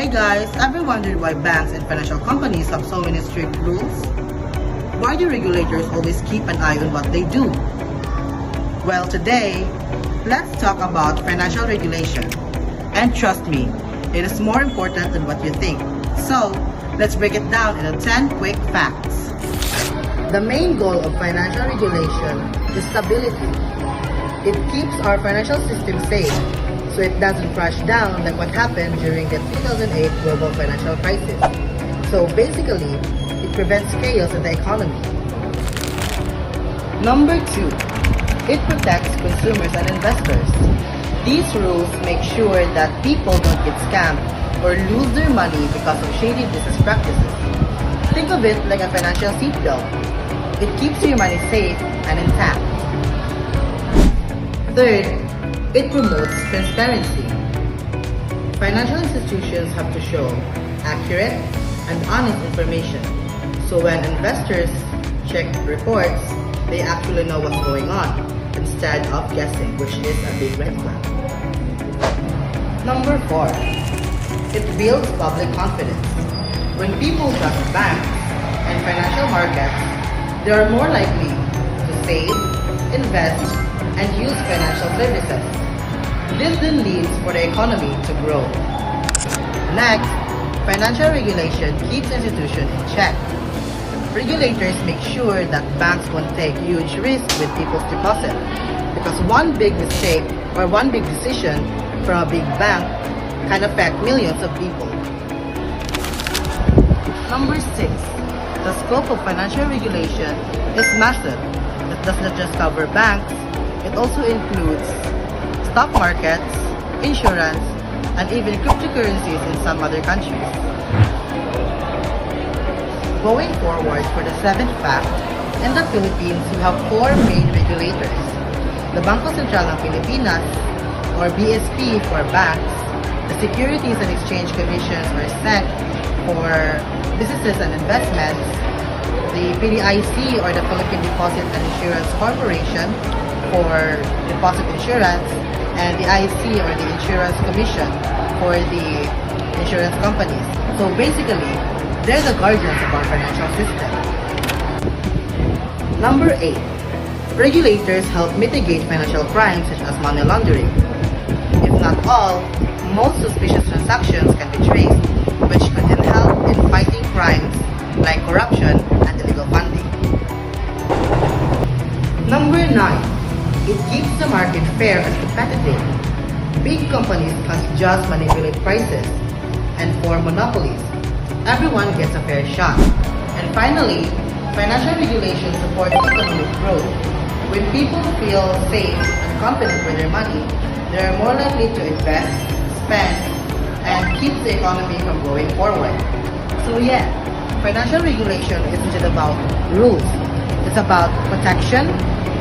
Hey guys, ever wondered why banks and financial companies have so many strict rules? Why do regulators always keep an eye on what they do? Well, today, let's talk about financial regulation. And trust me, it is more important than what you think. So, let's break it down into 10 quick facts. The main goal of financial regulation is stability. It keeps our financial system safe so it doesn't crash down like what happened during the 2008 global financial crisis. So basically, it prevents chaos in the economy. Number 2, it protects consumers and investors. These rules make sure that people don't get scammed or lose their money because of shady business practices. Think of it like a financial seatbelt. It keeps your money safe and intact. Third, it promotes transparency. Financial institutions have to show accurate and honest information. So when investors check reports, they actually know what's going on instead of guessing, which is a big red flag. Number 4, it builds public confidence. When people trust banks and financial markets, they are more likely to save, invest, and use financial services. This then leads for the economy to grow. Next, financial regulation keeps institutions in check. Regulators make sure that banks won't take huge risks with people's deposits, because one big mistake or one big decision from a big bank can affect millions of people. Number 6, the scope of financial regulation is massive. It does not just cover banks, it also includes stock markets, insurance, and even cryptocurrencies in some other countries. Going forward for the 7th fact, in the Philippines, we have 4 main regulators. The Bangko Sentral ng Pilipinas, or BSP for banks, the Securities and Exchange Commission, or SEC, for businesses and investments, the PDIC, or the Philippine Deposit and Insurance Corporation, for deposit insurance, and the IC, or the Insurance Commission, for the insurance companies. So basically, they're the guardians of our financial system. Number 8, regulators help mitigate financial crimes such as money laundering. If not all, most suspicious transactions can be traced, which could then help in fighting crimes like corruption and illegal funding. Number 9, it keeps the market fair and competitive. Big companies can't just manipulate prices and form monopolies. Everyone gets a fair shot. And finally, financial regulation supports economic growth. When people feel safe and confident with their money, they are more likely to invest, spend, and keep the economy from going forward. So yeah, financial regulation isn't just about rules. It's about protection,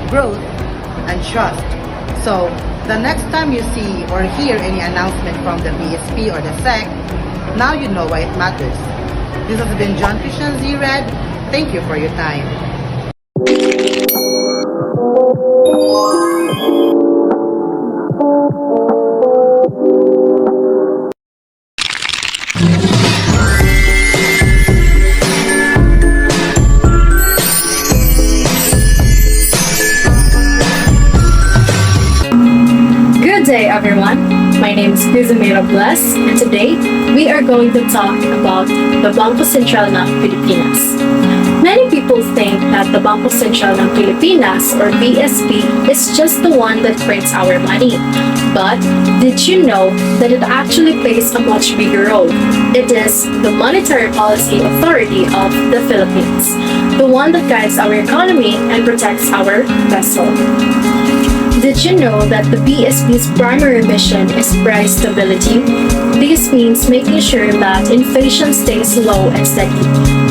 growth, and trust. So, the next time you see or hear any announcement from the BSP or the SEC, now you know why it matters. This has been John Christian Z Red. Thank you for your time. Good day, everyone. My name is Cruzamira Bless, and today we are going to talk about the Bangko Sentral ng Pilipinas. Many people think that the Bangko Sentral ng Pilipinas, or BSP, is just the one that prints our money. But did you know that it actually plays a much bigger role? It is the Monetary Policy Authority of the Philippines, the one that guides our economy and protects our peso. Did you know that the BSP's primary mission is price stability? This means making sure that inflation stays low and steady.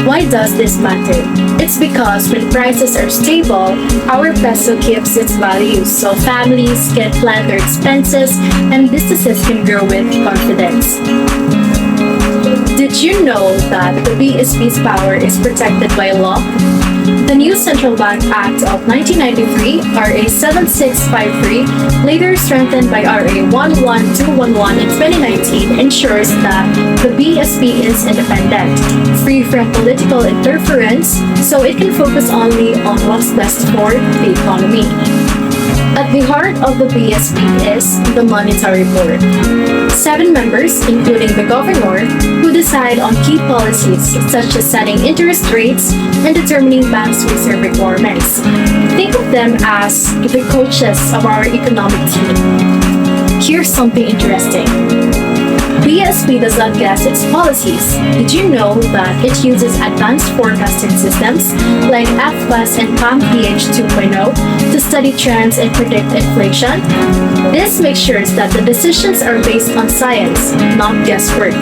Why does this matter? It's because when prices are stable, our peso keeps its value, so families can plan their expenses and businesses can grow with confidence. Did you know that the BSP's power is protected by law? The new Central Bank Act of 1993, RA 7653, later strengthened by RA 11211 in 2019, ensures that the BSP is independent, free from political interference, so it can focus only on what's best for the economy. At the heart of the BSP is the Monetary Board. 7 members, including the governor, who decide on key policies such as setting interest rates and determining banks' reserve requirements. Think of them as the coaches of our economic team. Here's something interesting. BSP does not guess its policies. Did you know that it uses advanced forecasting systems like FBAS and PAM-PH 2.0 to study trends and predict inflation? This makes sure that the decisions are based on science, not guesswork.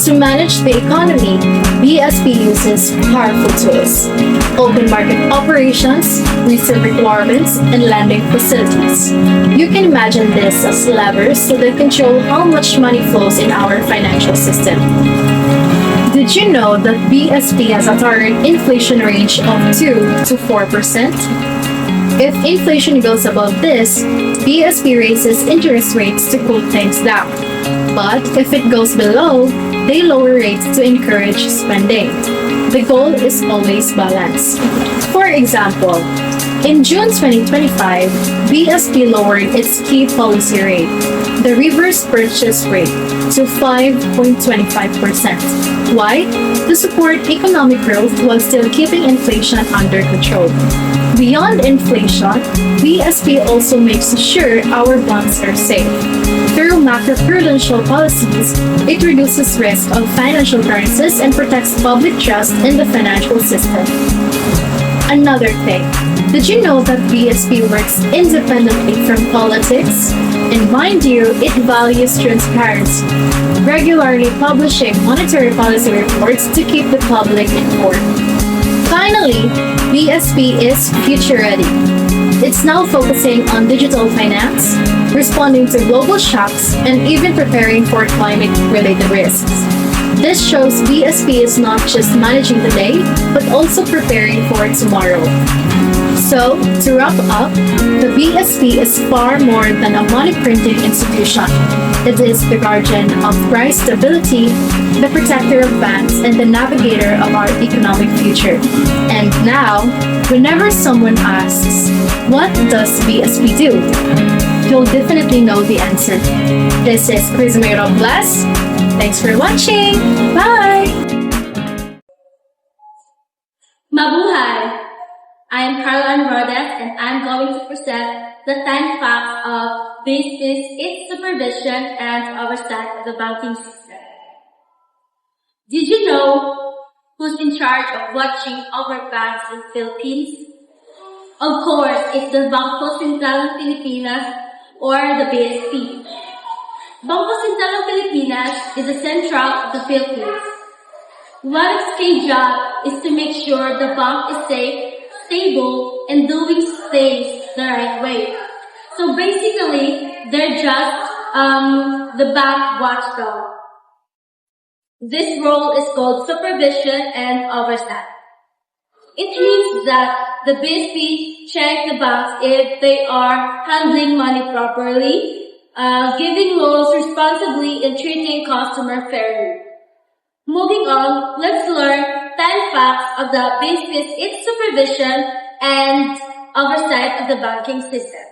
To manage the economy, BSP uses powerful tools: open market operations, reserve requirements, and lending facilities. You can imagine this as levers that control how much money flows in our financial system. Did you know that BSP has a target inflation range of 2 to 4%? If inflation goes above this, BSP raises interest rates to cool things down. But if it goes below, they lower rates to encourage spending. The goal is always balance. For example, in June 2025, BSP lowered its key policy rate, the reverse purchase rate, to 5.25%. Why? To support economic growth while still keeping inflation under control. Beyond inflation, BSP also makes sure our bonds are safe. Through macroprudential policies, it reduces risk of financial crisis and protects public trust in the financial system. Another thing, did you know that BSP works independently from politics? And mind you, it values transparency, regularly publishing monetary policy reports to keep the public informed. Finally, BSP is future ready. It's now focusing on digital finance, responding to global shocks, and even preparing for climate-related risks. This shows BSP is not just managing the day, but also preparing for tomorrow. So, to wrap up, the BSP is far more than a money printing institution. It is the guardian of price stability, the protector of banks, and the navigator of our economic future. And now, whenever someone asks, what does BSP do? You'll definitely know the answer. This is Bless. Thanks for watching. Bye! Mabuhay! I am Caroline Rodes and I'm going to present the 10 facts of business, its supervision, and oversight of the banking system. Did you know who's in charge of watching over banks in the Philippines? Of course, it's the Bangko Sentral ng Pilipinas or the BSP. Bangko Sentral ng Pilipinas is the central of the Philippines. One of its key job is to make sure the bank is safe, stable, and doing things the right way. So basically, they're just the bank watchdog. This role is called supervision and oversight. It means that the BSP check the banks if they are handling money properly, giving loans responsibly, and treating customers fairly. Moving on, let's learn 10 facts of the BSP's its supervision and oversight of the banking system.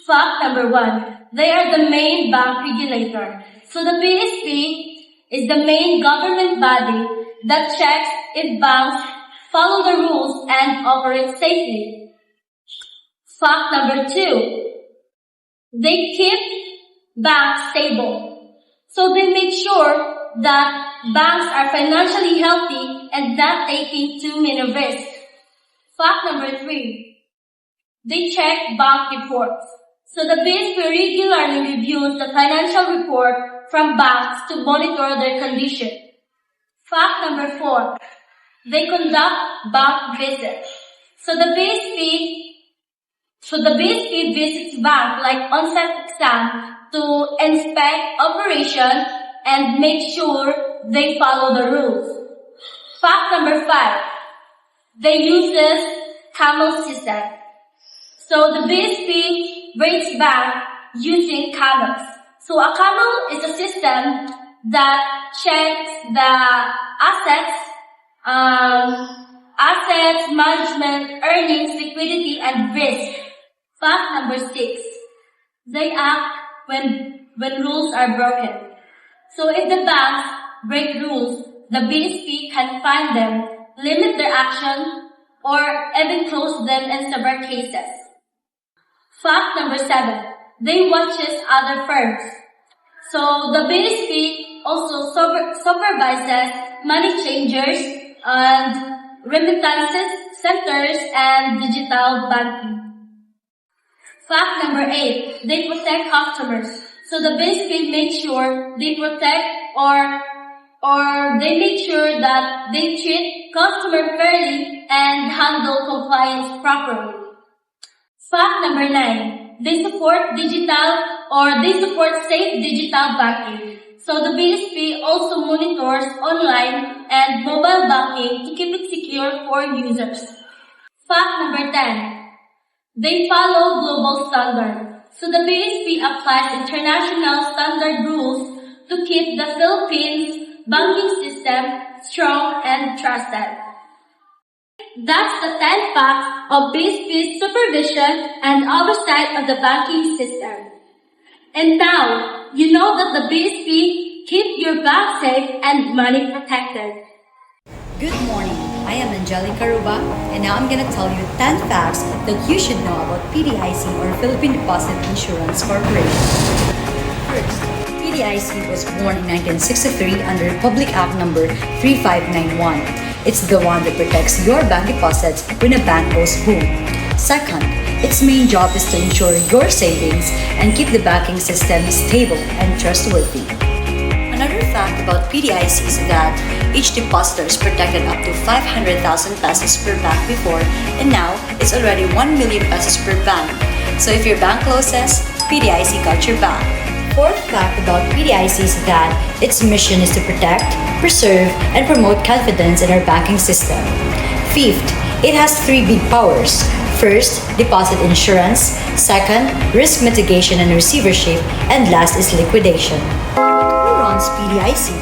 Fact number 1. They are the main bank regulator. So the BSP is the main government body that checks if banks follow the rules and operate safely. Fact number 2. They keep banks stable. So they make sure that banks are financially healthy and not taking too many risks. Fact number 3. They check bank reports. So the BSP regularly reviews the financial report from banks to monitor their condition. Fact number 4. They conduct bank visits. So the BSP visits bank like on-site exam to inspect operation and make sure they follow the rules. Fact number 5. they uses camel system. So the BSP rates bank using camels. So a camel is a system that checks the assets management, earnings, liquidity, and risk. Fact number 6. They act when rules are broken. So if the banks break rules, the BSP can fine them, limit their action, or even close them in several cases. Fact number 7. They watches other firms. So the BSP also supervises money changers and remittances centers and digital banking. Fact number 8. They protect customers. So the BSP makes sure they protect or they make sure that they treat customer fairly and handle compliance properly. Fact number 9. They support safe digital banking. So the BSP also monitors online and mobile banking to keep it secure for users. Fact number 10. They follow global standards. So the BSP applies international standard rules to keep the Philippines banking system strong and trusted. That's the 10 facts of BSP's supervision and oversight of the banking system. And now, you know that the BSP keeps your bank safe and money protected. Good morning, I am Angelica Ruba, and now I'm gonna tell you 10 facts that you should know about PDIC or Philippine Deposit Insurance Corporation. First, PDIC was born in 1963 under Republic Act number 3591. It's the one that protects your bank deposits when a bank goes boom. Second, its main job is to ensure your savings and keep the banking system stable and trustworthy. Another fact about PDIC is that each depositor is protected up to 500,000 pesos per bank before, and now it's already 1 million pesos per bank. So if your bank closes, PDIC got your back. Fourth fact about PDIC is that its mission is to protect, preserve, and promote confidence in our banking system. Fifth, it has 3 big powers. First, deposit insurance. Second, risk mitigation and receivership. And last is liquidation. Who runs PDIC?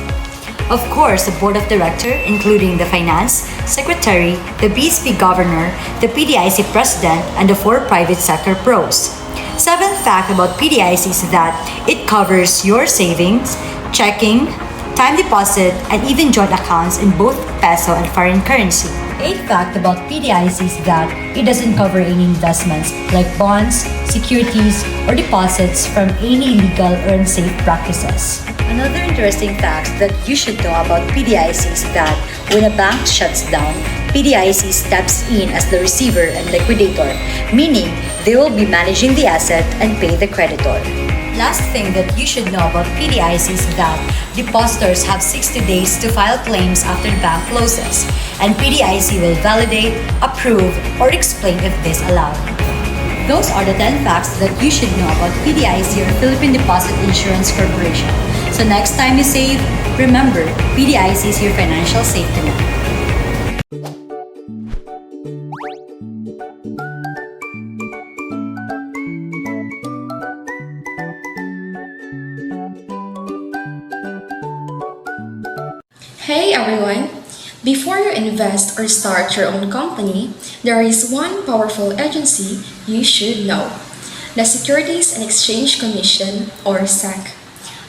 Of course, the board of directors, including the finance, secretary, the BSP governor, the PDIC president, and the 4 private sector pros. Seventh fact about PDIC is that it covers your savings, checking, time deposit, and even joint accounts in both peso and foreign currency. Eighth fact about PDIC is that it doesn't cover any investments like bonds, securities, or deposits from any illegal or unsafe practices. Another interesting fact that you should know about PDIC is that when a bank shuts down, PDIC steps in as the receiver and liquidator, meaning they will be managing the asset and pay the creditor. Last thing that you should know about PDIC is that depositors have 60 days to file claims after the bank closes, and PDIC will validate, approve, or explain if this allowed. Those are the 10 facts that you should know about PDIC or Philippine Deposit Insurance Corporation. So next time you save, remember, PDIC is your financial safety net. Hey everyone! Before you invest or start your own company, there is one powerful agency you should know: the Securities and Exchange Commission, or SEC.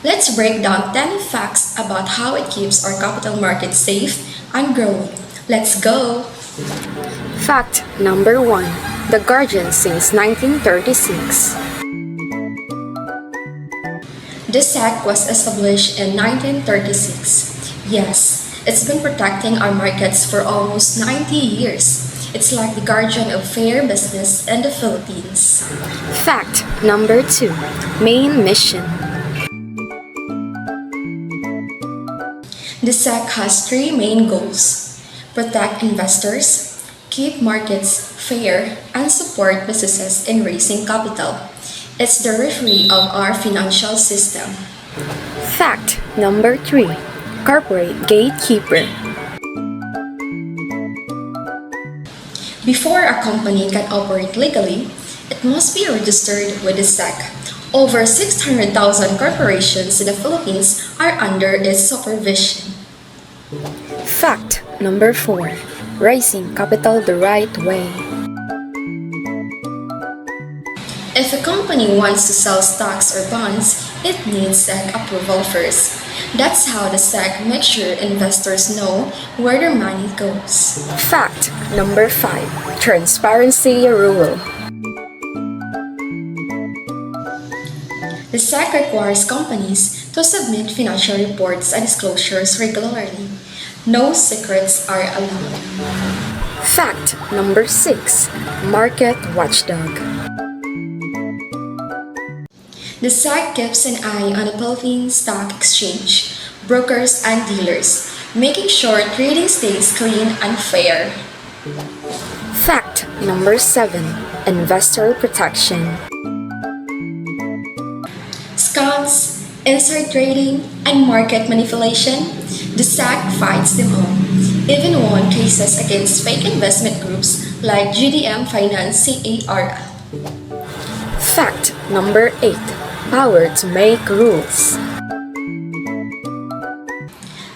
Let's break down 10 facts about how it keeps our capital market safe and growing. Let's go! Fact number 1. The Guardian since 1936. The SEC was established in 1936. Yes, it's been protecting our markets for almost 90 years. It's like the guardian of fair business in the Philippines. Fact number 2. Main mission. The SEC has 3 main goals: protect investors, keep markets fair, and support businesses in raising capital. It's the referee of our financial system. Fact number 3. Corporate gatekeeper. Before a company can operate legally, it must be registered with the SEC. Over 600,000 corporations in the Philippines are under its supervision. Fact number 4. Raising capital the right way. If a company wants to sell stocks or bonds, it needs SEC approval first. That's how the SEC makes sure investors know where their money goes. Fact number 5. Transparency rule. The SEC requires companies to submit financial reports and disclosures regularly. No secrets are allowed. Fact number 6. Market watchdog. The SEC keeps an eye on the Philippine Stock Exchange, brokers and dealers, making sure trading stays clean and fair. Fact number 7. Investor protection. Scams, insider trading, and market manipulation, the SEC fights them all. Even won cases against fake investment groups like GDM Finance CAR. Fact number 8. Power to make rules.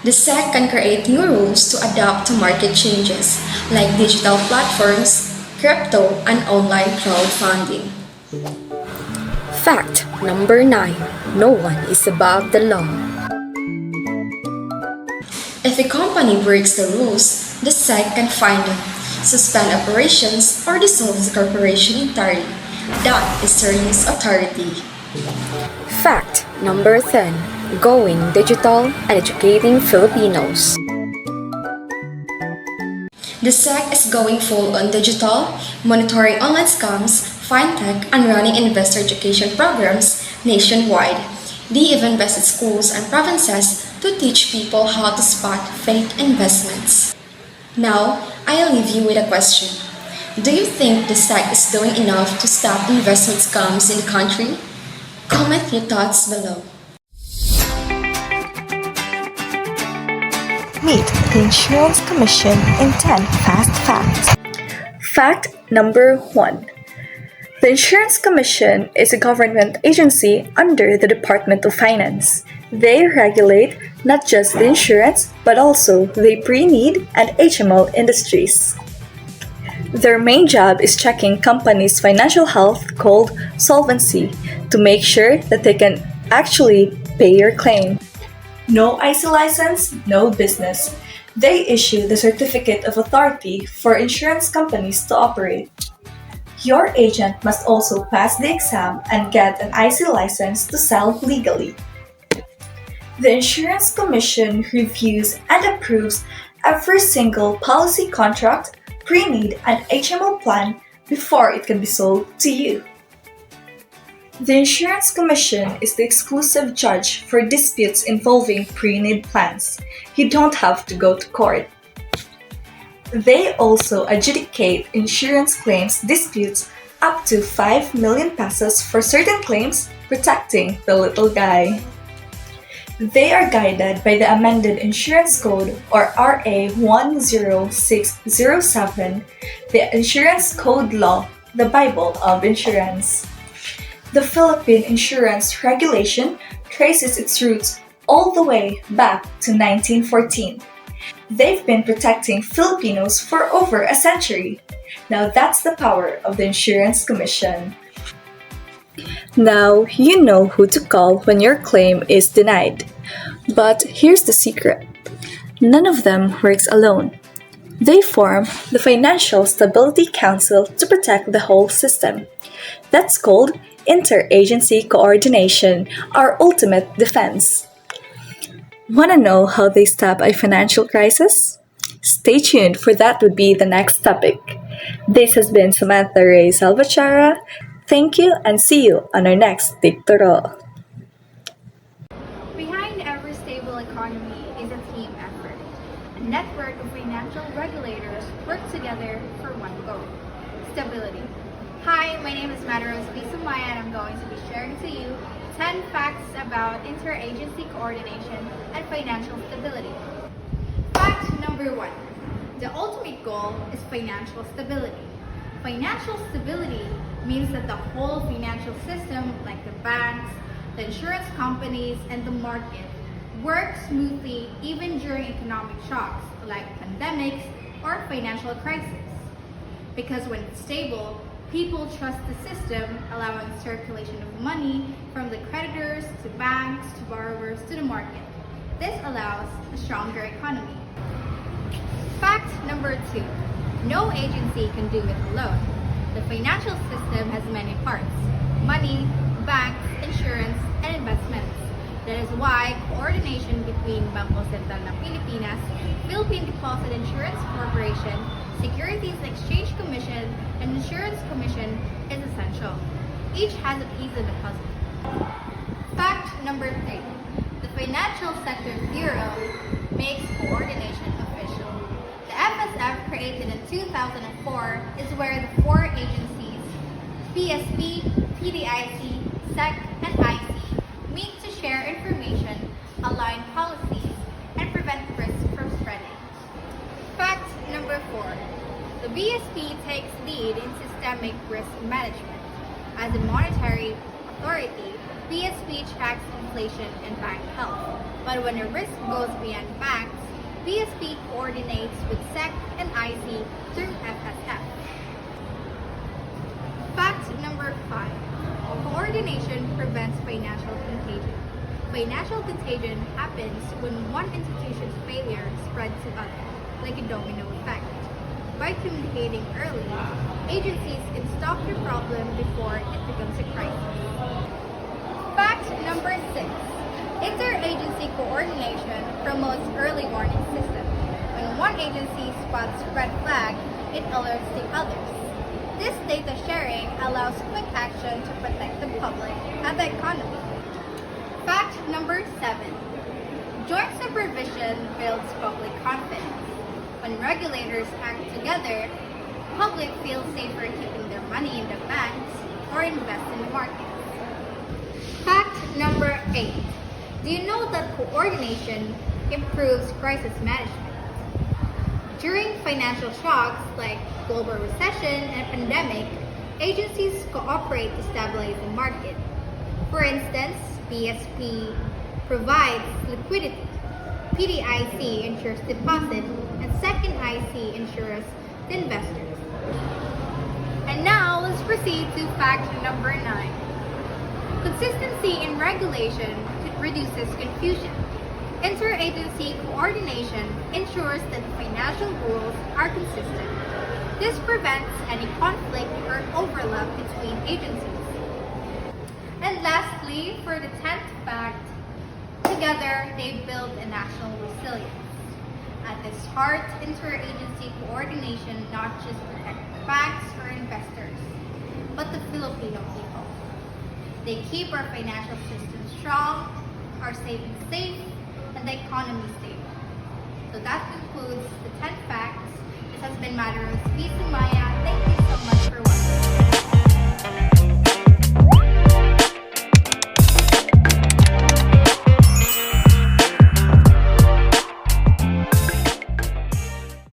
The SEC can create new rules to adapt to market changes like digital platforms, crypto, and online crowdfunding. Fact number 9. No one is above the law. If a company breaks the rules, the SEC can fine them, suspend operations, or dissolve the corporation entirely. That is serious authority. Fact number 10. Going digital and educating Filipinos. The SEC is going full on digital, monitoring online scams, fintech, and running investor education programs nationwide. They even visited schools and provinces to teach people how to spot fake investments. Now, I'll leave you with a question. Do you think the SEC is doing enough to stop investment scams in the country? Comment your thoughts below. Meet the Insurance Commission in 10 Fast Facts. Fact number 1. The Insurance Commission is a government agency under the Department of Finance. They regulate not just the insurance but also the pre-need and HMO industries. Their main job is checking companies' financial health called solvency to make sure that they can actually pay your claim. No IC license, no business. They issue the certificate of authority for insurance companies to operate. Your agent must also pass the exam and get an IC license to sell legally. The Insurance Commission reviews and approves every single policy contract, pre-need, and HMO plan before it can be sold to you. The Insurance Commission is the exclusive judge for disputes involving pre-need plans. You don't have to go to court. They also adjudicate insurance claims disputes up to 5 million pesos for certain claims, protecting the little guy. They are guided by the amended Insurance Code or RA 10607, the Insurance Code Law, the Bible of insurance. The Philippine Insurance Regulation traces its roots all the way back to 1914. They've been protecting Filipinos for over a century. Now that's the power of the Insurance Commission. Now you know who to call when your claim is denied. But here's the secret. None of them works alone. They form the Financial Stability Council to protect the whole system. That's called interagency coordination, our ultimate defense. Want to know how they stop a financial crisis? Stay tuned, for that would be the next topic. This has been Samantha Ray Salvatierra. Thank you and see you on our next Tiktoro. Behind every stable economy is a team effort. A network of financial regulators work together for one goal: stability. Hi, my name is Madaros Bisumaya and I'm going to be sharing to you 10 facts about interagency coordination and financial stability. Fact number 1. The ultimate goal is financial stability. Financial stability means that the whole financial system, like the banks, the insurance companies, and the market, works smoothly even during economic shocks like pandemics or financial crisis. Because when it's stable, people trust the system, allowing circulation of money from the creditors to banks to borrowers to the market. This allows a stronger economy. Fact number 2. No agency can do it alone. The financial system has many parts: money, banks, insurance, and investments. That is why coordination between Bangko Sentral ng Pilipinas, Philippine Deposit Insurance Corporation, Securities and Exchange Commission, and Insurance Commission is essential. Each has a piece of the puzzle. Fact number 3. The Financial Sector Bureau makes coordination official. The FSF, created in 2004, is where the 4 agencies, BSP, PDIC, SEC, and IC, meet to share information, align policies, and prevent risks from spreading. Fact number 4. The BSP takes lead in systemic risk management. As a monetary authority, BSP tracks inflation and bank health. But when a risk goes beyond banks, BSP coordinates with SEC and IC through FSF. Fact number 5. Coordination prevents financial contagion. Financial contagion happens when one institution's failure spreads to others, like a domino effect. By communicating early, agencies can stop the problem before it becomes a crisis. Fact number 6. Interagency coordination promotes early warning system. When one agency spots red flag, it alerts the others. This data sharing allows quick action to protect the public and the economy. Fact number 7. Joint supervision builds public confidence. When regulators act together, public feels safer keeping their money in the banks or invest in the markets. Fact number 8. Do you know that coordination improves crisis management? During financial shocks like global recession and pandemic, agencies cooperate to stabilize the market. For instance, BSP provides liquidity, PDIC ensures deposit, and second IC ensures the investors. And now let's proceed to fact number 9. Consistency in regulation reduces confusion. Interagency coordination ensures that financial rules are consistent. This prevents any conflict or overlap between agencies. And lastly, for the 10th fact, together they build a national resilience. At its heart, interagency coordination not just protects banks or investors, but the Filipino people. They keep our financial system strong, our savings safe, and the economy stable. So that concludes the 10 facts. This has been Madaros Bisumaya. Thank you so much for watching.